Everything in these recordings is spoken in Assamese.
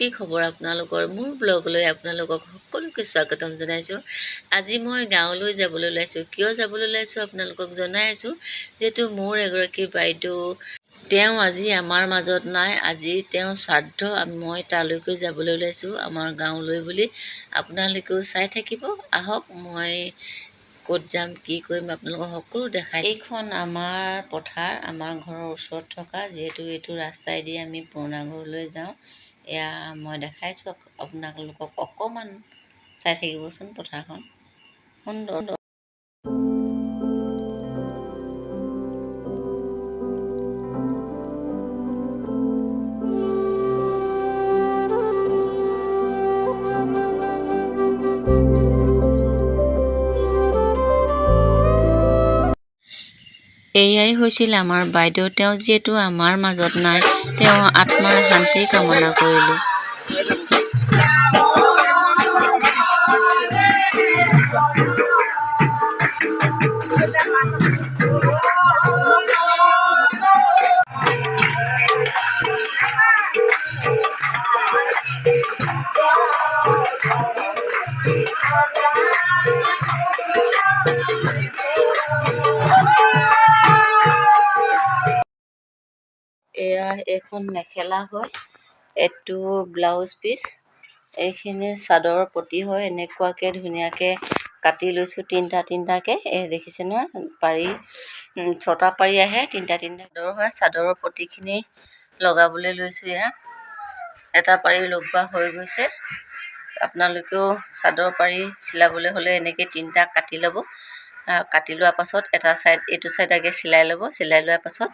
কি খবৰ আপোনালোকৰ? মোৰ ব্লগলৈ আপোনালোকক সকলোকে স্বাগতম জনাইছোঁ। আজি মই গাঁৱলৈ যাবলৈ ওলাইছোঁ। কিয় যাবলৈ ওলাইছোঁ আপোনালোকক জনাই আছোঁ। যিহেতু মোৰ এগৰাকী বাইদেউ, তেওঁ আজি আমাৰ মাজত নাই। আজি তেওঁ শ্ৰাদ্ধ, মই তালৈকে যাবলৈ ওলাইছোঁ আমাৰ গাঁৱলৈ বুলি। আপোনালোকেও চাই থাকিব। আহক, মই ক'ত যাম, কি কৰিম আপোনালোকক সকলো দেখাই। এইখন আমাৰ পথাৰ, আমাৰ ঘৰৰ ওচৰত থকা, যিহেতু এইটো ৰাস্তাইদি আমি পুৰণা ঘৰলৈ যাওঁ। এয়া মই দেখাইছোঁ আপোনালোকক, অকণমান চাই থাকিবচোন পথাৰখন সুন্দৰ। এয়াই হৈছিল আমাৰ বাইদেউ। তেওঁ যিহেতু আমাৰ মাজত নাই, তেওঁ আত্মাৰ শান্তি কামনা কৰিলোঁ। এয়া এখন মেখেলা হয়, এইটো ব্লাউজ পিচ, এইখিনি চাদৰৰ পতি হয়। এনেকুৱাকে ধুনীয়াকে কাটি লৈছোঁ তিনিটাকে। দেখিছে নহয়, পাৰি 6টা পাৰি আহে, তিনিটা চাদৰ হয়। চাদৰৰ পতিখিনি লগাবলৈ লৈছোঁ। এয়া এটা পাৰি লগোৱা হৈ গৈছে। আপোনালোকেও চাদৰ পাৰি চিলাবলৈ হ'লে এনেকৈ 3টা কাটি ল'ব। কাটি লোৱাৰ পাছত এটা ছাইড, এইটো ছাইড আগে চিলাই ল'ব। চিলাই লোৱাৰ পাছত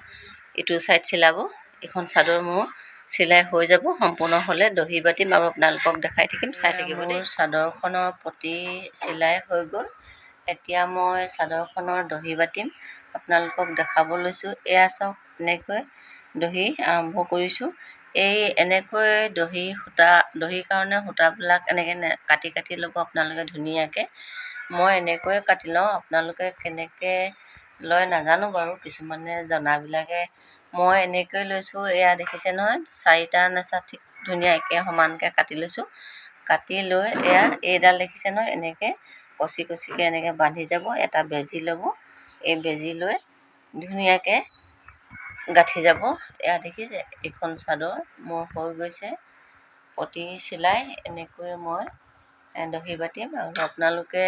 ইটো ছাইড চিলাব। এইখন চাদৰ মোৰ চিলাই হৈ যাব। সম্পূৰ্ণ হ'লে দহি বাতিম আৰু আপোনালোকক দেখাই থাকিম, চাই থাকিব দেই। চাদৰখনৰ পতি চিলাই হৈ গ'ল। এতিয়া মই চাদৰখনৰ দহি বাতিম, আপোনালোকক দেখাব লৈছোঁ। এয়া চাওক, এনেকৈ দহি আৰম্ভ কৰিছোঁ। এনেকৈ দহিৰ কাৰণে সূতাবিলাক এনেকৈ কাটি কাটি ল'ব আপোনালোকে ধুনীয়াকৈ। মই এনেকৈয়ে কাটি লওঁ, আপোনালোকে কেনেকৈ লয় নাজানো বাৰু, কিছুমানে জনাবিলাকে। মই এনেকৈ লৈছোঁ। এয়া দেখিছে নহয়, 4টা নেচা ঠিক ধুনীয়া একে সমানকৈ কাটি লৈছোঁ। কাটি লৈ এয়া এইডাল দেখিছে নহয়, এনেকৈ কচিকৈ এনেকৈ বান্ধি যাব। এটা বেজি ল'ব, এই বেজি লৈ ধুনীয়াকৈ গাঁঠি যাব। এয়া দেখিছে, এইখন চাদৰ মোৰ হৈ গৈছে। পতি চিলাই এনেকৈ মই দহি বাতিম। আৰু আপোনালোকে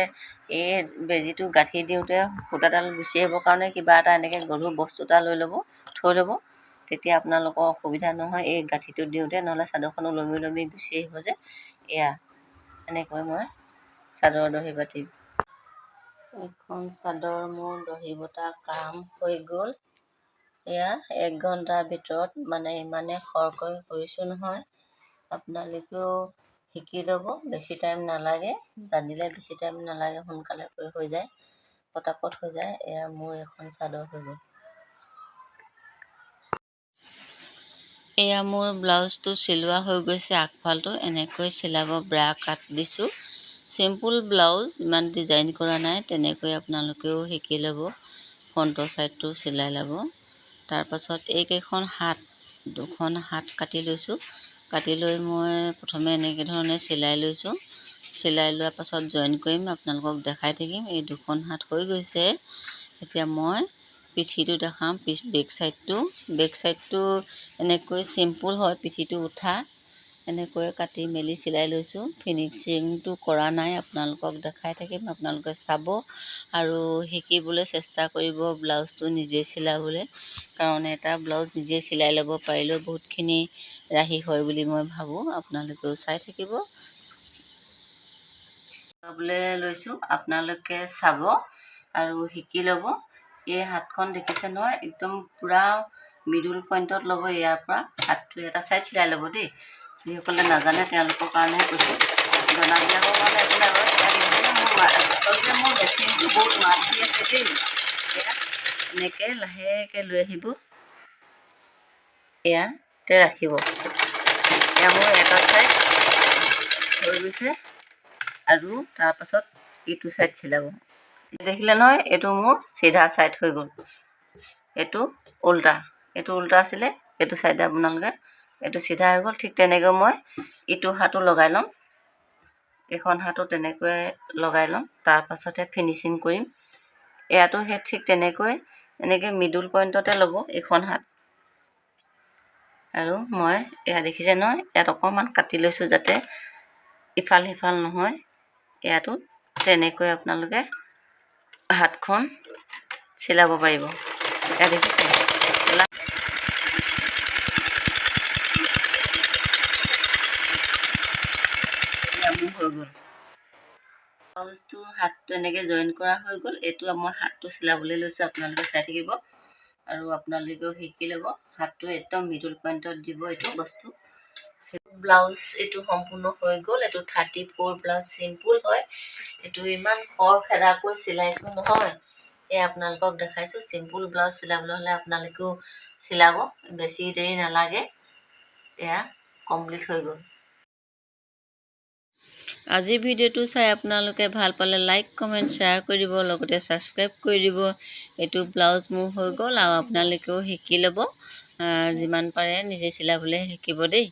এই বেজিটো গাঁঠি দিওঁতে সূতাডাল গুচি আহিবৰ কাৰণে কিবা এটা এনেকৈ গধুৰ বস্তু এটা লৈ ল'ব, থৈ ল'ব। তেতিয়া আপোনালোকৰ অসুবিধা নহয় এই গাঁঠিটো দিওঁতে, নহ'লে চাদৰখন ওলমি গুচি আহিব যে। এয়া এনেকৈ মই চাদৰ দহি বাতিম। এইখন চাদৰ মোৰ দহি বটা কাম হৈ গ'ল। এয়া 1 ঘণ্টাৰ ভিতৰত, মানে ইমানে খৰকৈ কৰিছোঁ নহয়। আপোনালোকেও শিকি ল'ব, বেছি টাইম নালাগে। জানিলে বেছি টাইম নালাগে, সোনকালে হৈ যায়, পটাপট হৈ যায়। এয়া মোৰ এখন চাদৰ হৈ গ'ল। এয়া মোৰ ব্লাউজটো চিলোৱা হৈ গৈছে। আগফালটো এনেকৈ চিলাব, ব্ৰা কাট দিছোঁ। চিম্পুল ব্লাউজ, ইমান ডিজাইন কৰা নাই। তেনেকৈ আপোনালোকেও শিকি ল'ব। ফ্ৰণ্টৰ ছাইডটো চিলাই ল'ব। তাৰপাছত এইকেইখন দুখন হাত কাটি লৈছোঁ। কাটি লৈ মই প্ৰথমে এনেকৈ ধৰণে চিলাই লৈছোঁ। চিলাই লোৱাৰ পাছত জইন কৰিম, আপোনালোকক দেখাই থাকিম। এই দুখন হাত হৈ গৈছে। এতিয়া মই পিঠিটো দেখাম। বেক চাইডটো এনেকৈ চিম্পুল হয়, পিঠিটো উঠা। এনেকৈ কাটি মেলি চিলাই লৈছোঁ। ফিনিচিংটো কৰা নাই, আপোনালোকক দেখাই থাকিম। আপোনালোকে চাব আৰু শিকিবলৈ চেষ্টা কৰিব ব্লাউজটো নিজে চিলাবলৈ। কাৰণ এটা ব্লাউজ নিজে চিলাই ল'ব পাৰিলেও বহুতখিনি ৰাহি হয় বুলি মই ভাবোঁ। আপোনালোকেও চাই থাকিব। চাবলৈ লৈছোঁ, আপোনালোকে চাব আৰু শিকি ল'ব। এই হাতখন দেখিছে নহয়, একদম পূৰা মিডল পইণ্টত ল'ব। ইয়াৰ পৰা হাতটো এটা ছাইড চিলাই ল'ব দেই। যিসকলে নাজানে তেওঁলোকৰ কাৰণেহে কৈছোঁ, জনাবিলাকৰ কাৰণে একো নাই বাৰু। এয়া দেখিছেনে, আচলতে মোৰ মেচিনটো বহুত মাত দি আছে দেই। এয়া এনেকৈ লাহেকৈ লৈ আহিব, ইয়াতে ৰাখিব। এয়া মোৰ এটা ছাইড হৈ গৈছে আৰু তাৰপাছত ইটো ছাইড চিলাব। দেখিলে নহয়, এইটো মোৰ চিধা ছাইড হৈ গ'ল। এইটো উল্টা আছিলে, এইটো ছাইডে আপোনালোকে এইটো চিধা হৈ গ'ল। ঠিক তেনেকৈ মই ইটো হাতো লগাই ল'ম, এইখন হাতো তেনেকৈ লগাই ল'ম, তাৰ পাছতে ফিনিচিং কৰিম। ইয়াতো সেই ঠিক তেনেকৈ এনেকৈ মিডল পইণ্টতে ল'ব এইখন হাত। আৰু মই এয়া দেখিছে নহয়, ইয়াত অকণমান কাটি লৈছোঁ যাতে ইফাল সিফাল নহয়। ইয়াতো তেনেকৈ আপোনালোকে হাতখন চিলাব পাৰিব। এয়া দেখিছে মোৰ হৈ গ'ল। ব্লাউজটো হাতটো এনেকৈ জইন কৰা হৈ গ'ল। এইটো মই হাতটো চিলাবলৈ লৈছোঁ, আপোনালোকে চাই থাকিব আৰু আপোনালোকেও শিকি ল'ব। হাতটো একদম মিডল পইণ্টত দিব এইটো বস্তু। ব্লাউজ এইটো সম্পূৰ্ণ হৈ গ'ল। এইটো 34 ব্লাউজ চিম্পুল হয়। এইটো ইমান খৰখেদাকৈ চিলাইছোঁ নহয়, এই আপোনালোকক দেখাইছোঁ। চিম্পুল ব্লাউজ চিলাবলৈ হ'লে আপোনালোকেও চিলাব, বেছি দেৰি নালাগে। এয়া কমপ্লিট হৈ গ'ল। আজি ভিডিঅ'টো চাই আপোনালোকে ভাল পালে লাইক কমেণ্ট শ্বেয়াৰ কৰি দিব, লগতে ছাবস্ক্ৰাইব কৰি দিব। এইটো ব্লাউজ মোৰ হৈ গ'ল আৰু আপোনালোকেও শিকি ল'ব, যিমান পাৰে নিজে চিলাবলৈ শিকিব দেই।